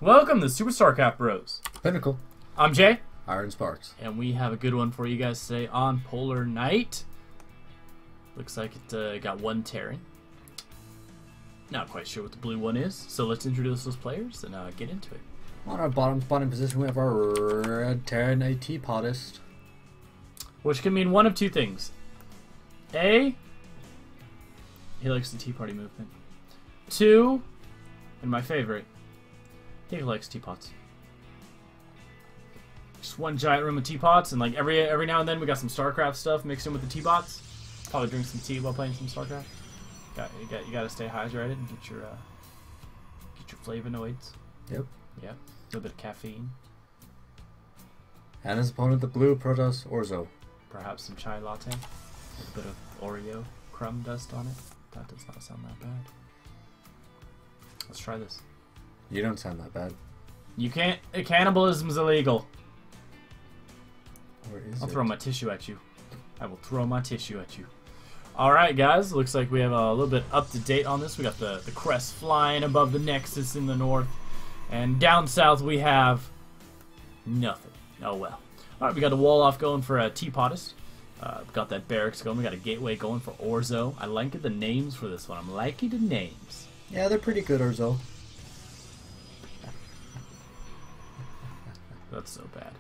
Welcome to SuperStarcraftBros. Pinnacle. I'm Jay. Iron Sparks. And we have a good one for you guys today on Polar Night. Looks like it got one Terran. Not quite sure what the blue one is, so let's introduce those players and get into it. On our bottom position, we have our red Terran ateapotist. Which can mean one of two things. A, he likes the Tea Party movement. Two, and my favorite, he likes teapots. Just one giant room of teapots, and like every now and then we got some StarCraft stuff mixed in with the teapots. Probably drink some tea while playing some StarCraft. You gotta stay hydrated and get your flavonoids. Yep. Yep. A little bit of caffeine. And his opponent, the blue Protoss Orzo. Perhaps some chai latte. A little bit of Oreo crumb dust on it. That does not sound that bad. Let's try this. You don't sound that bad. You can't. Cannibalism's illegal. Where is I'll it? throw my tissue at you. I will throw my tissue at you. Alright, guys. Looks like we have a little bit up to date on this. We got the crest flying above the Nexus in the north. And down south we have nothing. Oh well. Alright, we got a wall off going for a teapotist. Got that barracks going. We got a gateway going for Orzo. I like the names for this one. I'm liking the names. Yeah, they're pretty good, Orzo. That's so bad.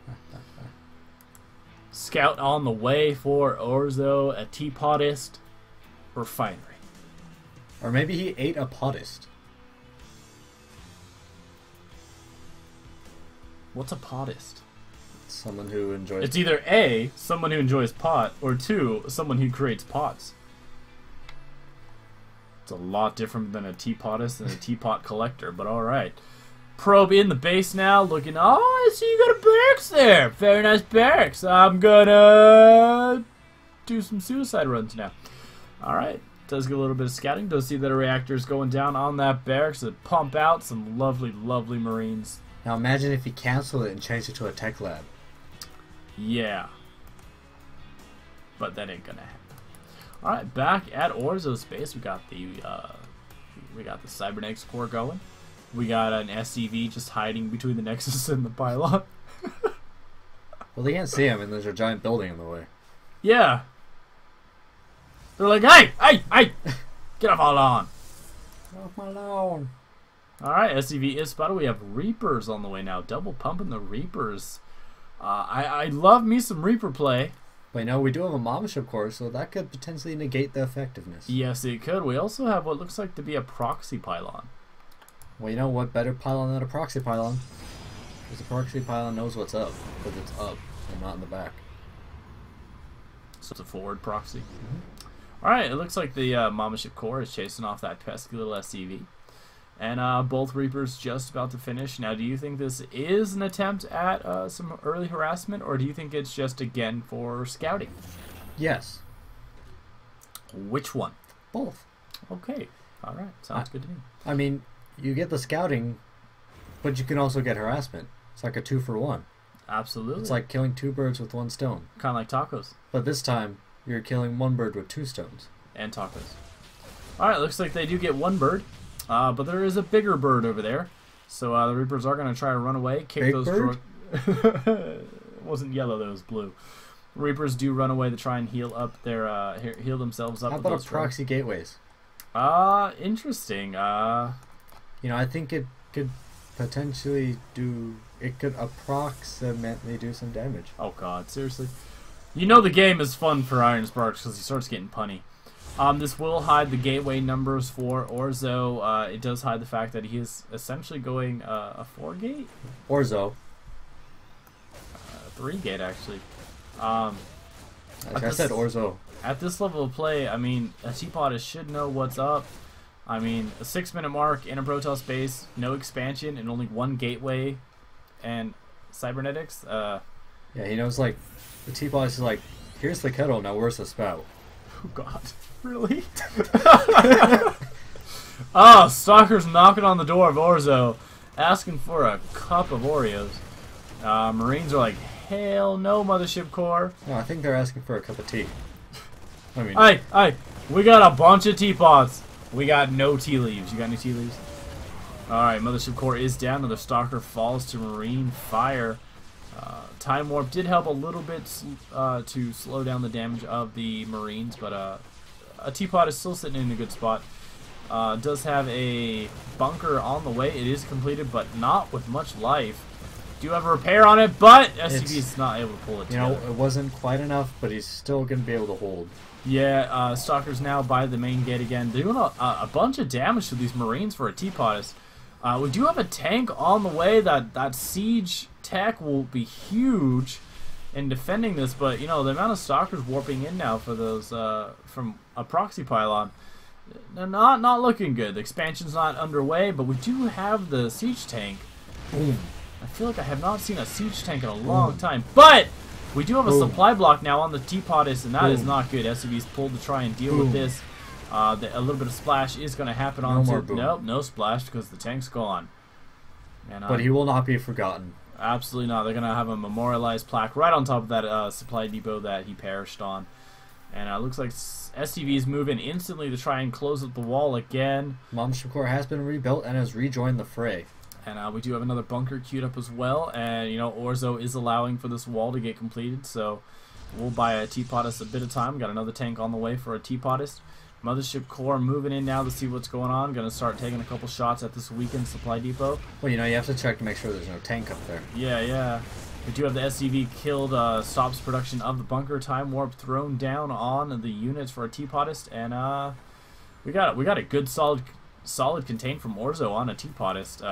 Scout on the way for Orzo, a teapotist refinery. Or maybe he ate a potist. What's a potist? Someone who enjoys... It's either A, someone who enjoys pot, or two, someone who creates pots. It's a lot different than a teapotist and a teapot collector, but alright. Probe in the base now, looking... Oh, I see you got a barracks there! Very nice barracks. I'm gonna do some suicide runs now. Alright, does get a little bit of scouting. Does see that a reactor is going down on that barracks to pump out some lovely, lovely Marines. Now imagine if he canceled it and changed it to a tech lab. Yeah. But that ain't gonna happen. Alright, back at Orzo's base, we got the cybernetics core going. We got an SCV just hiding between the Nexus and the pylon. Well, they can't see him, and there's a giant building in the way. Yeah. They're like, hey! Get off our lawn. Get off my lawn. Alright, SCV is spotted. We have Reapers on the way now. Double pumping the Reapers. I love me some Reaper play. But no, we do have a Mama Ship core, so that could potentially negate the effectiveness. Yes, it could. We also have what looks like to be a proxy pylon. Well, you know what better pylon than a proxy pylon? Because the proxy pylon knows what's up, because it's up and not in the back. So it's a forward proxy. Alright, it looks like the Mama Ship core is chasing off that pesky little SCV. And both Reapers just about to finish. Now, do you think this is an attempt at some early harassment, or do you think it's just, again, for scouting? Yes. Which one? Both. Okay. Alright, sounds good to me. I mean, you get the scouting, but you can also get harassment. It's like a 2-for-1. Absolutely. It's like killing 2 birds with 1 stone. Kind of like tacos. But this time, you're killing 1 bird with 2 stones. And tacos. Alright, looks like they do get 1 bird. But there is a bigger bird over there. So the Reapers are going to try to run away. Kick Big those bird? It wasn't yellow, that was blue. Reapers do run away to try and heal up their heal themselves up. How with about those a proxy gateways? Interesting. You know, I think it could potentially do... It could approximately do some damage. Oh god, seriously. You know the game is fun for Iron Sparks because he starts getting punny. This will hide the gateway numbers for Orzo. It does hide the fact that he is essentially going a 4-gate? Orzo. 3-gate, actually. I said Orzo. At this level of play, I mean, a teapotist should know what's up. I mean, a 6-minute mark in a Protoss base, no expansion, and only 1 gateway, and cybernetics. Yeah, he knows, like, the teapotist is like, here's the kettle, now where's the spout? Oh god, really? Oh, Stalker's knocking on the door of Orzo, asking for a cup of Oreos. Marines are like, hell no, Mothership Core. No, I think they're asking for a cup of tea. I mean... Hey, we got a bunch of teapots. We got no tea leaves. You got any tea leaves? Alright, Mothership Core is down. Another Stalker falls to Marine Fire. Time Warp did help a little bit to slow down the damage of the Marines, but a Teapot is still sitting in a good spot. Does have a bunker on the way. It is completed, but not with much life. Do have a repair on it, but SCV is not able to pull it together. You know, it wasn't quite enough, but he's still going to be able to hold. Yeah, Stalker's now by the main gate again. They're doing a bunch of damage to these Marines for a Teapotist. We do have a tank on the way. That siege tech will be huge in defending this, but you know the amount of Stalkers warping in now for those from a proxy pylon, they're not looking good. The expansion's not underway, but we do have the siege tank. Boom. I feel like I have not seen a siege tank in a long time, but we do have a supply block now on the Teapotist, and that is not good. SCV's pulled to try and deal with this. A little bit of splash is going to happen on Nope, no splash because the tank's gone. And, but he will not be forgotten. Absolutely not. They're going to have a memorialized plaque right on top of that supply depot that he perished on. And it looks like SCV is moving instantly to try and close up the wall again. Mothership Core has been rebuilt and has rejoined the fray. And we do have another bunker queued up as well. And, you know, Orzo is allowing for this wall to get completed. So we'll buy a Teapotist a bit of time. Got another tank on the way for a Teapotist. Mothership Core moving in now to see what's going on. Going to start taking a couple shots at this weekend supply depot. Well, you know, you have to check to make sure there's no tank up there. Yeah. We do have the SCV killed, stops production of the bunker. Time Warp thrown down on the units for a Teapotist. And we got a good solid contain from Orzo on a Teapotist.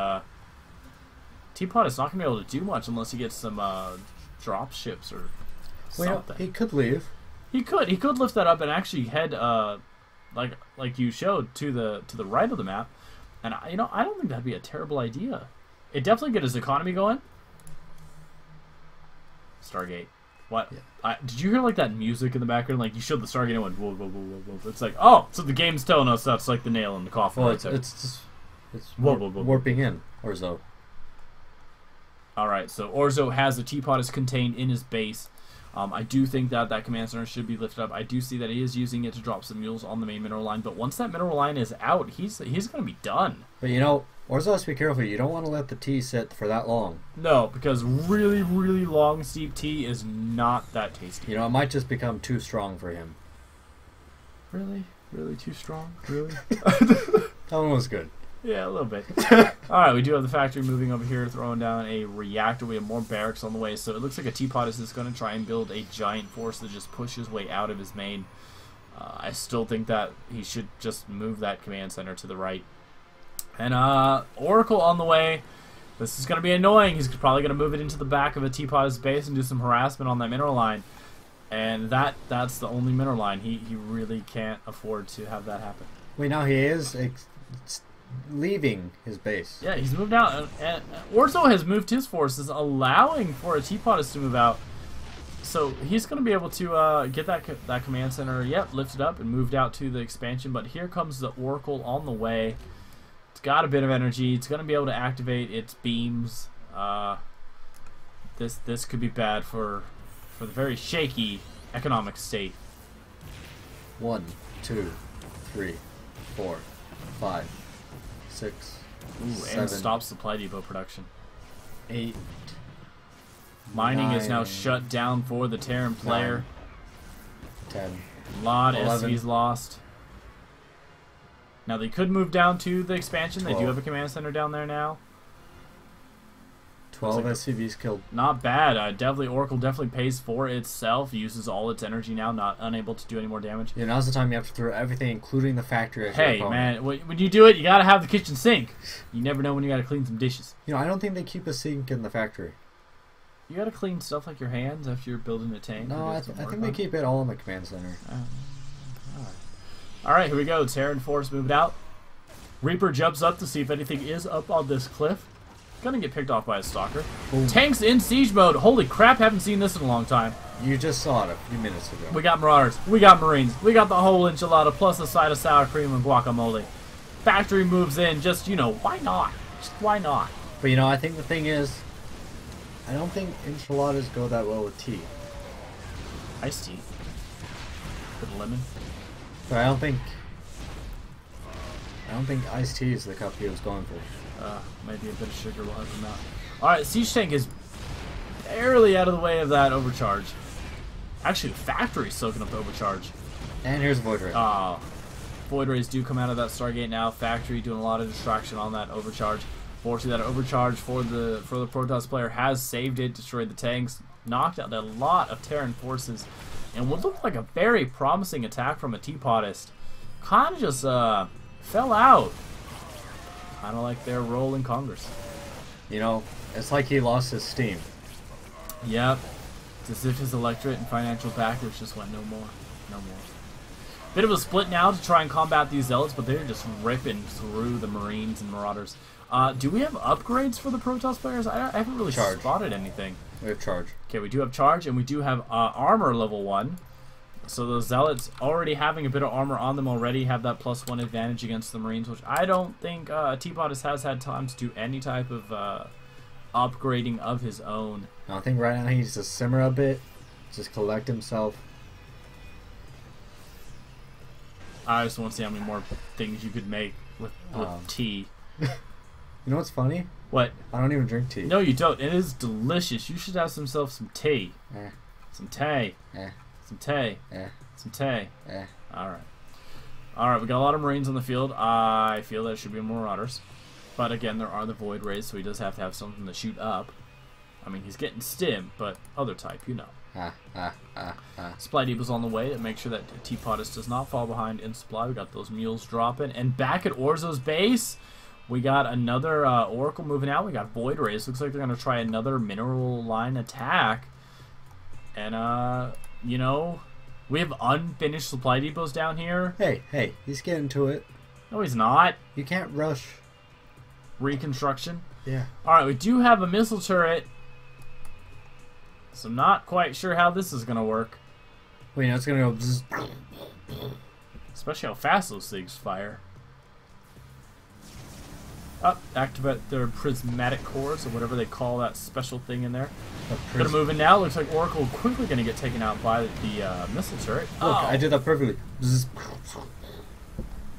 Teapotist not going to be able to do much unless he gets some drop ships or something. Well, he could leave. He could lift that up and actually head like you showed to the right of the map, and I don't think that'd be a terrible idea. It definitely get his economy going. Stargate, what? Yeah. Did you hear like that music in the background? Like you showed the Stargate and it went whoa, whoa, whoa, whoa, whoa. It's like, oh, so the game's telling us that's like the nail in the coffin. Well, right there. it's warping in Orzo. All right, so Orzo has the Teapotist contained in his base. I do think that command center should be lifted up. I do see that he is using it to drop some mules on the main mineral line, but once that mineral line is out, he's going to be done. But you know, Orzo has to be careful. You don't want to let the T sit for that long. No, because really, really long steep T is not that tasty. You know, it might just become too strong for him. Really? Really too strong? Really? That one was good. Yeah, a little bit. Alright, we do have the factory moving over here, throwing down a reactor. We have more barracks on the way, so it looks like a Teapotist is going to try and build a giant force to just push his way out of his main. I still think that he should just move that command center to the right. And Oracle on the way. This is going to be annoying. He's probably going to move it into the back of a Teapotist base and do some harassment on that mineral line. And that's the only mineral line. He really can't afford to have that happen. Wait, now he is leaving his base. Yeah, he's moved out. And Orzo has moved his forces, allowing for a Teapotist to move out. So he's going to be able to get that command center, lifted up and moved out to the expansion. But here comes the Oracle on the way. It's got a bit of energy. It's going to be able to activate its beams. This could be bad for the very shaky economic state. 1, 2, 3, 4, 5, 6, Ooh, 7, and stop supply depot production. 8. Mining 9, is now shut down for the Terran player. 10. A lot of 11. SCVs lost. Now they could move down to the expansion. 12. They do have a command center down there now. 12 SCVs killed. Not bad. Oracle definitely pays for itself. Uses all its energy now. Not unable to do any more damage. Yeah, now's the time you have to throw everything, including the factory. Hey man, when you do it, you gotta have the kitchen sink. You never know when you gotta clean some dishes. You know, I don't think they keep a sink in the factory. You gotta clean stuff like your hands after you're building a tank. No, I think they keep it all in the command center. Alright, here we go. Terran force moved out. Reaper jumps up to see if anything is up on this cliff. Gonna get picked off by a stalker. Ooh. Tanks in siege mode. Holy crap, haven't seen this in a long time. You just saw it a few minutes ago. We got Marauders. We got Marines. We got the whole enchilada plus a side of sour cream and guacamole. Factory moves in. Just, why not? Just why not? But, I think the thing is, I don't think enchiladas go that well with tea. Iced tea. With lemon. But I don't think iced tea is the cup he was going for. Maybe a bit of sugar will help him out. Alright, Siege Tank is barely out of the way of that overcharge. Actually, the factory's soaking up the overcharge. And here's Void Ray. Void Rays do come out of that Stargate now. Factory doing a lot of distraction on that overcharge. Fortunately, that overcharge for the Protoss player has saved it, destroyed the tanks, knocked out a lot of Terran forces, and what looked like a very promising attack from ateapotist kind of just fell out. Kind of like their role in Congress. You know, it's like he lost his steam. Yep. It's as if his electorate and financial backers just went no more. No more. Bit of a split now to try and combat these zealots, but they're just ripping through the Marines and Marauders. Do we have upgrades for the Protoss players? I haven't really spotted anything. We have charge. Okay, we do have charge, and we do have armor level 1. So those zealots already having a bit of armor on them already have that +1 advantage against the Marines, which I don't think ateapotist has had time to do any type of upgrading of his own. I think right now he needs to simmer a bit, just collect himself. I just want to see how many more things you could make with tea. You know what's funny? What? I don't even drink tea. No, you don't. It is delicious. You should have yourself some tea. Some tea. Some tea. Some tea. Alright. Alright, we got a lot of Marines on the field. I feel that it should be Marauders. But again, there are the Void Rays, so he does have to have something to shoot up. I mean, he's getting stim, but other type, you know. Supply Depot's on the way to make sure that ateapotist does not fall behind in supply. We got those mules dropping. And back at Orzo's base, we got another Oracle moving out. We got Void Rays. Looks like they're going to try another mineral line attack. And, you know, we have unfinished supply depots down here. Hey, he's getting to it. No, he's not. You can't rush. Reconstruction. Yeah. Alright, we do have a missile turret. So I'm not quite sure how this is going to work. Well, you know, it's going to go bzz. Especially how fast those things fire. Activate their prismatic cores, or whatever they call that special thing in there. Gonna move in now. Looks like Oracle quickly gonna get taken out by the missile turret. Look, I did that perfectly. Bzz.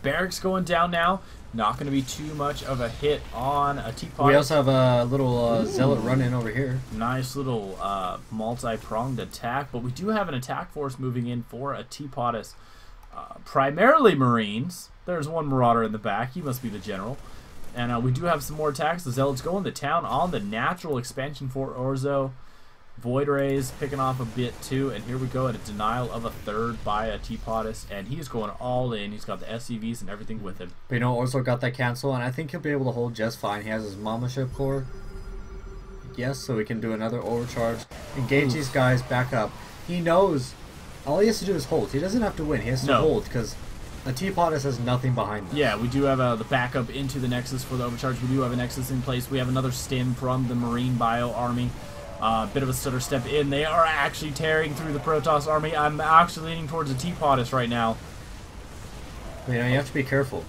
Barracks going down now. Not gonna be too much of a hit on ateapotist. We also have a little zealot run in over here. Nice little multi-pronged attack, but we do have an attack force moving in for ateapotist. Primarily Marines. There's one Marauder in the back. He must be the general. And we do have some more attacks. The Zealots go into town on the natural expansion for Orzo. Void Rays picking off a bit too. And here we go at a denial of a third by ateapotist. And he's going all in. He's got the SCVs and everything with him. But you know, Orzo got that cancel. And I think he'll be able to hold just fine. He has his Mama Ship core. Yes, so we can do another overcharge. Engage these guys back up. He knows. All he has to do is hold. He doesn't have to win. He has to hold because ateapotist has nothing behind them. Yeah, we do have the backup into the Nexus for the overcharge. We do have a Nexus in place. We have another stim from the Marine Bio Army. Bit of a stutter step in. They are actually tearing through the Protoss Army. I'm actually leaning towards ateapotist right now. But, you know, you have to be careful.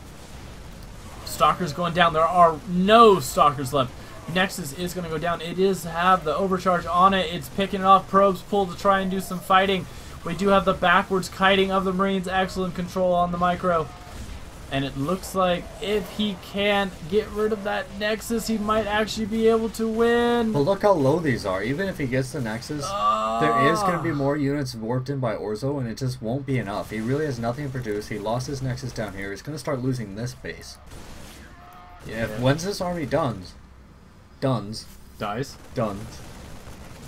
Stalkers going down. There are no Stalkers left. Nexus is going to go down. It is have the overcharge on it. It's picking it off. Probes pull to try and do some fighting. We do have the backwards kiting of the Marines. Excellent control on the micro. And it looks like if he can't get rid of that Nexus, he might actually be able to win. But look how low these are. Even if he gets the Nexus, there is going to be more units warped in by Orzo, and it just won't be enough. He really has nothing to produce. He lost his Nexus down here. He's going to start losing this base. Yeah, when's this army dies.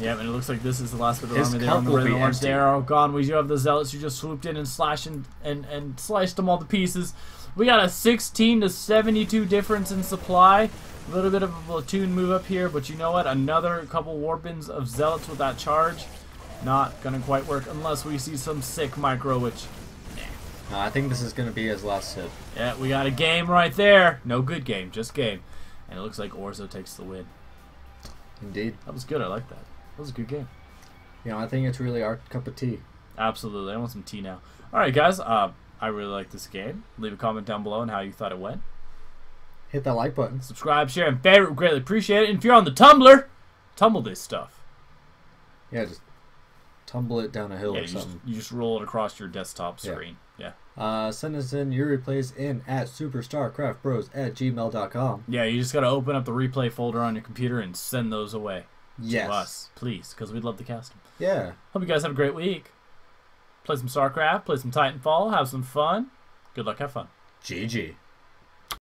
Yeah, and it looks like this is the last bit of the army there on the red and orange. They are all gone. We do have the Zealots who just swooped in and slashed and sliced them all to pieces. We got a 16 to 72 difference in supply. A little bit of a platoon move up here, but you know what? Another couple warpins of Zealots with that charge. Not going to quite work unless we see some sick micro, which... No, I think this is going to be his last hit. Yeah, we got a game right there. No good game, just game. And it looks like Orzo takes the win. Indeed. That was good. I like that. That was a good game. You know, I think it's really our cup of tea. Absolutely. I want some tea now. Alright, guys. I really like this game. Leave a comment down below on how you thought it went. Hit that like button. Subscribe, share, and favorite. We greatly appreciate it. And if you're on the Tumblr, tumble this stuff. Yeah, just tumble it down a hill or something. You just roll it across your desktop screen. Yeah. Send us in your replays in at SuperStarcraftBros@gmail.com. Yeah, you just got to open up the replay folder on your computer and send those away Yes. to us, please, because we'd love to cast them. Yeah. Hope you guys have a great week. Play some StarCraft, play some Titanfall, have some fun. Good luck, have fun. GG.